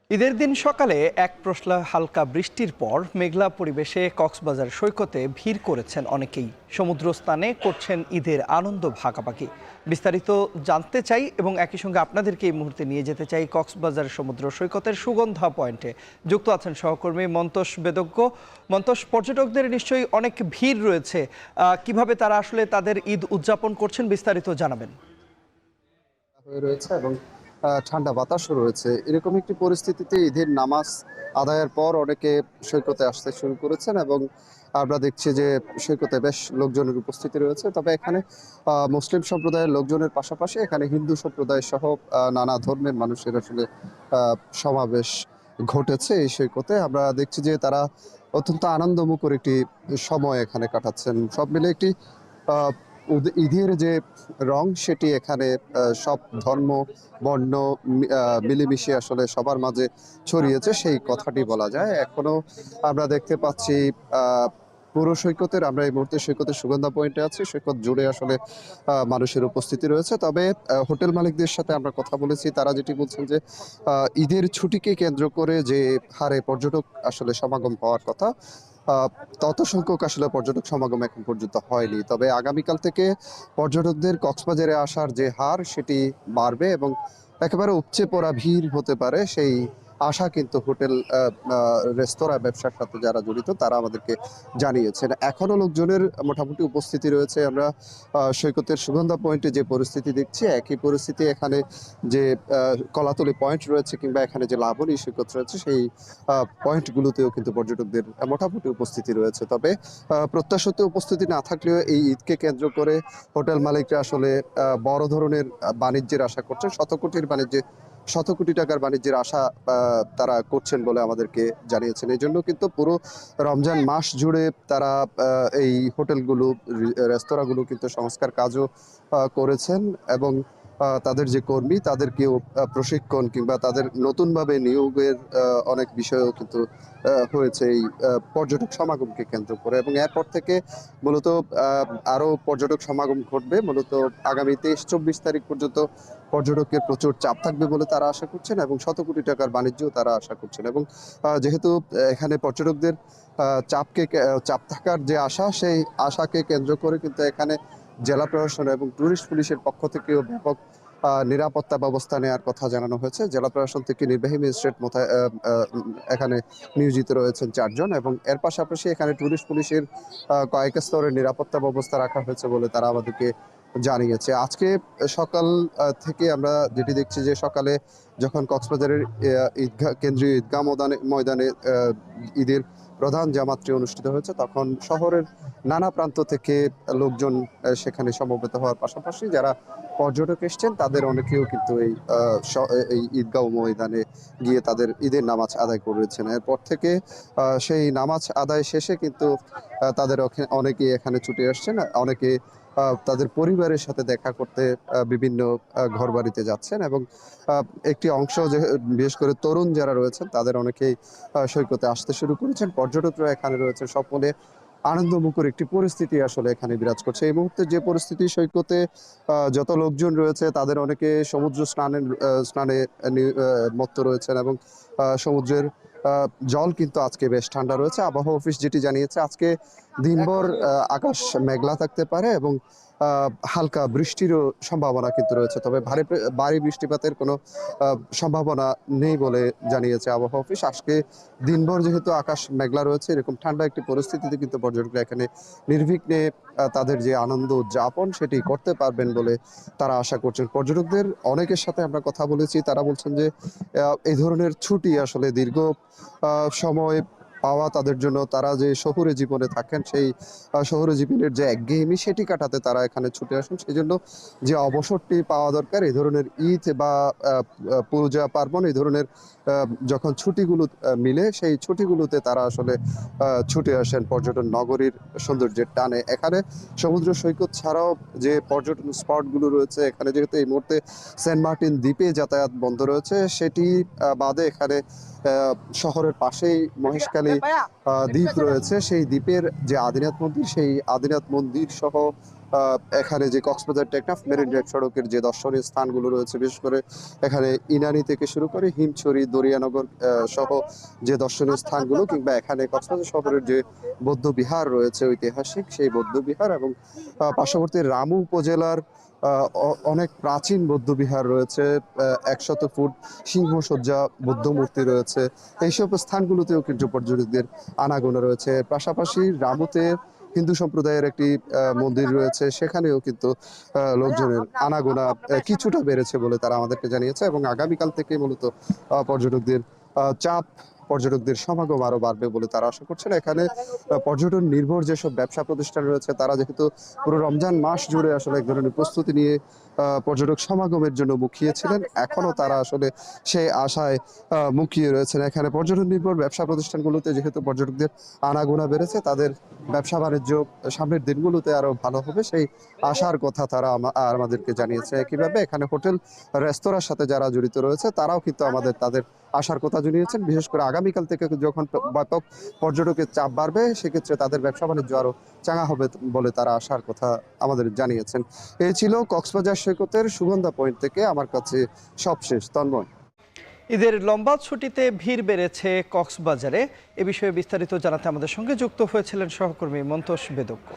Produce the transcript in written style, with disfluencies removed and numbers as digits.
ঈদের দিন সকালে এক প্রশলা হালকা বৃষ্টির পর মেঘলা পরিবেশে কক্সবাজার সৈকতে ভিড় করেছেন অনেকেই। সমুদ্র স্নানে করছেন ঈদের আনন্দ ভাগাভাগি। বিস্তারিত জানতে চাই এবং একই সঙ্গে আপনাদেরকে এই মুহূর্তে নিয়ে যেতে চাই কক্সবাজার সমুদ্র সৈকতের সুগন্ধা পয়েন্টে। যুক্ত আছেন সহকর্মী মন্তোষ বেদজ্ঞ। মন্তোষ, পর্যটকদের নিশ্চয়ই অনেক ভিড় রয়েছে, কিভাবে তারা আসলে তাদের ঈদ উদযাপন করছেন বিস্তারিত জানাবেন। হয়ে রয়েছে এবং ঠান্ডা বাতাসও রয়েছে। এরকম একটি পরিস্থিতিতে ঈদের নামাজ আদায়ের পর অনেকে সৈকতে আসতে শুরু করেছেন এবং আমরা দেখছি যে সৈকতে বেশ লোকজনের উপস্থিতি রয়েছে। তবে এখানে মুসলিম সম্প্রদায়ের লোকজনের পাশাপাশি এখানে হিন্দু সম্প্রদায় সহ নানা ধর্মের মানুষের আসলে সমাবেশ ঘটেছে এই সৈকতে। আমরা দেখছি যে তারা অত্যন্ত আনন্দমুখর একটি সময় এখানে কাটাচ্ছেন। সব মিলে একটি আহ ঈদের যে রং সেটি এখানে সব ধর্ম বর্ণ মিলেমিশে আসলে সবার মাঝে ছড়িয়েছে সেই কথাটি বলা যায়। এখনো আমরা দেখতে পাচ্ছি পুরো সৈকতের, আমরা এই মুহূর্তে সৈকতের সুগন্ধা পয়েন্টে আছি। সৈকত জুড়ে আসলে মানুষের উপস্থিতি রয়েছে। তবে হোটেল মালিকদের সাথে আমরা কথা বলেছি, তারা যেটি বলছেন যে ঈদের ছুটিকে কেন্দ্র করে যে হারে পর্যটক আসলে সমাগম হওয়ার কথা, তত সংখ্যক আসলে পর্যটক সমাগম এখন পর্যন্ত হয়নি। তবে আগামীকাল থেকে পর্যটকদের কক্সবাজারে আসার যে হার সেটি বাড়বে এবং একেবারে উপচে পড়া ভিড় হতে পারে সেই আশা কিন্তু হোটেল রেস্তোরাঁ ব্যবসার সাথে যারা জড়িত তারা আমাদেরকে জানিয়েছেন। এখনো লোকজনের মোটামুটি উপস্থিতি রয়েছে। আমরা সৈকতের সুগন্ধা পয়েন্টে যে পরিস্থিতি দেখছি, একই পরিস্থিতি এখানে যে কলাতলি পয়েন্ট রয়েছে কিংবা এখানে যে লাবণী সৈকত রয়েছে সেই পয়েন্টগুলোতেও কিন্তু পর্যটকদের মোটামুটি উপস্থিতি রয়েছে। তবে প্রত্যাশিত উপস্থিতি না থাকলেও এই ঈদকে কেন্দ্র করে হোটেল মালিকরা আসলে বড় ধরনের বাণিজ্যের আশা করছেন। শত কোটি টাকার বাণিজ্যের আশা তারা করছেন বলে আমাদেরকে জানিয়েছেন। এই জন্য কিন্তু পুরো রমজান মাস জুড়ে তারা এই হোটেলগুলো, রেস্তোরাঁগুলো কিন্তু সংস্কার কাজও করেছেন এবং তাদের যে কর্মী তাদেরকেও প্রশিক্ষণ কিংবা তাদের নতুনভাবে নিয়োগের অনেক বিষয়ও কিন্তু হয়েছে এই পর্যটক সমাগমকে কেন্দ্র করে। এবং এরপর থেকে মূলত আরো পর্যটক সমাগম ঘটবে। মূলত আগামী 23-24 তারিখ পর্যন্ত পর্যটকের প্রচুর চাপ থাকবে বলে তারা আশা করছেন এবং শত কোটি টাকার বাণিজ্যও তারা আশা করছেন। এবং যেহেতু এখানে পর্যটকদের চাপ থাকার যে আশা, সেই আশাকে কেন্দ্র করে কিন্তু এখানে জেলা প্রশাসন এবং ট্যুরিস্ট পুলিশের পক্ষ থেকেও ব্যাপক নিরাপত্তা ব্যবস্থা নেওয়ার কথা জানানো হয়েছে। জেলা প্রশাসন থেকে নির্বাহী ম্যাজিস্ট্রেট এখানে নিয়োজিত রয়েছেন 4 জন এবং এর পাশাপাশি এখানে ট্যুরিস্ট পুলিশের কয়েক স্তরের নিরাপত্তা ব্যবস্থা রাখা হয়েছে বলে তারা আমাদেরকে জানিয়েছে। আজকে সকাল থেকে আমরা যেটি দেখছি যে সকালে যখন কক্সবাজারের কেন্দ্রীয় ঈদগাহ ময়দানে ঈদের প্রধান জামাতটি অনুষ্ঠিত হয়েছে, তখন শহরের নানা প্রান্ত থেকে লোকজন সেখানে সমবেত হওয়ার পাশাপাশি যারা পর্যটক এসছেন তাদের অনেকেও কিন্তু এই ঈদগাহ ময়দানে গিয়ে তাদের ঈদের নামাজ আদায় করেছেন। এরপর থেকে সেই নামাজ আদায় শেষে কিন্তু তাদের অনেকেই এখানে ছুটে আসছেন। অনেকে তাদের পরিবারের সাথে দেখা করতে বিভিন্ন ঘরবাড়িতে যাচ্ছেন এবং একটি অংশ যে বিশেষ করে তরুণ যারা রয়েছেন তাদের অনেকেই সৈকতে আসতে শুরু করেছেন। পর্যটকরা এখানে রয়েছেন, সকলে আনন্দমুখর একটি পরিস্থিতি আসলে এখানে বিরাজ করছে। এই মুহূর্তে যে পরিস্থিতি সৈকতে যত লোকজন রয়েছে তাদের অনেকে সমুদ্র স্নানে মত্ত রয়েছেন এবং সমুদ্রের জল কিন্তু আজকে বেশ ঠান্ডা রয়েছে। আবহাওয়া অফিস যেটি জানিয়েছে আজকে দিনভর আকাশ মেঘলা থাকতে পারে এবং হালকা বৃষ্টিরও সম্ভাবনা কিন্তু রয়েছে। তবে ভারী বৃষ্টিপাতের কোনো সম্ভাবনা নেই বলে জানিয়েছে আবহাওয়া অফিস। আজকে দিনভর যেহেতু আকাশ মেঘলা রয়েছে, এরকম ঠান্ডা একটি পরিস্থিতিতে কিন্তু পর্যটকরা এখানে নির্বিঘ্নে তাদের যে আনন্দ উদযাপন সেটি করতে পারবেন বলে তারা আশা করছেন। পর্যটকদের অনেকের সাথে আমরা কথা বলেছি, তারা বলছেন যে এই ধরনের ছুটি আসলে দীর্ঘ সময় পাওয়া তাদের জন্য, তারা যে শহুরে জীবনে থাকেন সেই শহুরে জীবনের যে একঘেয়েমি সেটি কাটাতে তারা এখানে ছুটে আসেন। সেই জন্য যে অবসরটি পাওয়া দরকার, এই ধরনের ঈদ বা পূজা পার্বণ, এই ধরনের যখন ছুটিগুলো মিলে সেই ছুটিগুলোতে তারা আসলে ছুটে আসেন পর্যটন নগরীর সৌন্দর্যের টানে। এখানে সমুদ্র সৈকত ছাড়াও যে পর্যটন স্পটগুলো রয়েছে, এখানে যেহেতু এই মুহূর্তে সেন্ট মার্টিন দ্বীপে যাতায়াত বন্ধ রয়েছে, সেটি বাদে এখানে শহরের পাশেই মহেশখালী দ্বীপ রয়েছে। সেই দ্বীপের যে আদিনাথ মন্দির, সেই আদিনাথ মন্দির সহ এখানে যে কক্সবাজার টেকনাফ মেরিন ড্রাইভ সড়কের যে দর্শনীয় স্থানগুলো রয়েছে, বিশেষ করে এখানে ইনানি থেকে শুরু করে হিমছড়ি, দরিয়ানগর সহ যে দর্শনীয় স্থানগুলো, কিংবা এখানে কক্সবাজার শহরের যে বৌদ্ধ বিহার রয়েছে ঐতিহাসিক, সেই বৌদ্ধ বিহার এবং পার্শ্ববর্তী রামু উপজেলার অনেক প্রাচীন বৌদ্ধ বিহার রয়েছে, 100 ফুট সিংহসজ্জা বৌদ্ধ মূর্তি রয়েছে। এইসব স্থানগুলোতেও কিন্তু পর্যটকদের আনাগোনা রয়েছে। পাশাপাশি রামুতে হিন্দু সম্প্রদায়ের একটি মন্দির রয়েছে, সেখানেও কিন্তু লোকজনের আনাগোনা কিছুটা বেড়েছে বলে তারা আমাদেরকে জানিয়েছে, এবং আগামীকাল থেকে মূলত পর্যটকদের চাপ, পর্যটকদের সমাগম আরো বাড়বে বলে তারা আশা করছেন। এখানে পর্যটন নির্ভর যেসব ব্যবসা প্রতিষ্ঠান রয়েছে, তারা যেহেতু পুরো রমজান মাস জুড়ে আসলে এক ধরনের প্রস্তুতি নিয়ে পর্যটক সমাগমের জন্য মুখিয়ে ছিলেন, এখনো তারা আসলে সেই আশায় মুখিয়ে রয়েছেন। এখানে পর্যটন নির্ভর ব্যবসা প্রতিষ্ঠানগুলোতে যেহেতু পর্যটকদের আনাগোনা বেড়েছে, তাদের ব্যবসা বাণিজ্য সামনের দিনগুলোতে আরো ভালো হবে, সেই আশার কথা তারা আমাদেরকে জানিয়েছে। একইভাবে এখানে হোটেল রেস্তোরাঁর সাথে যারা জড়িত রয়েছে, তারাও কিন্তু তাদের আশার কথা জানিয়েছেন। বিশেষ করে আগামীকাল থেকে যখন ব্যাপক পর্যটকের চাপ বাড়বে, সেক্ষেত্রে তাদের ব্যবসা বাণিজ্য আরো চাঙা হবে বলে তারা আশার কথা আমাদের জানিয়েছেন। এই ছিল কক্সবাজার সৈকতের সুগন্ধা পয়েন্ট থেকে আমার কাছে সবশেষ। তন্ময়। ঈদের লম্বা ছুটিতে ভিড় বেড়েছে কক্সবাজারে। এ বিষয়ে বিস্তারিত জানাতে আমাদের সঙ্গে যুক্ত হয়েছিলেন সহকর্মী মন্তোষ বেদক্য।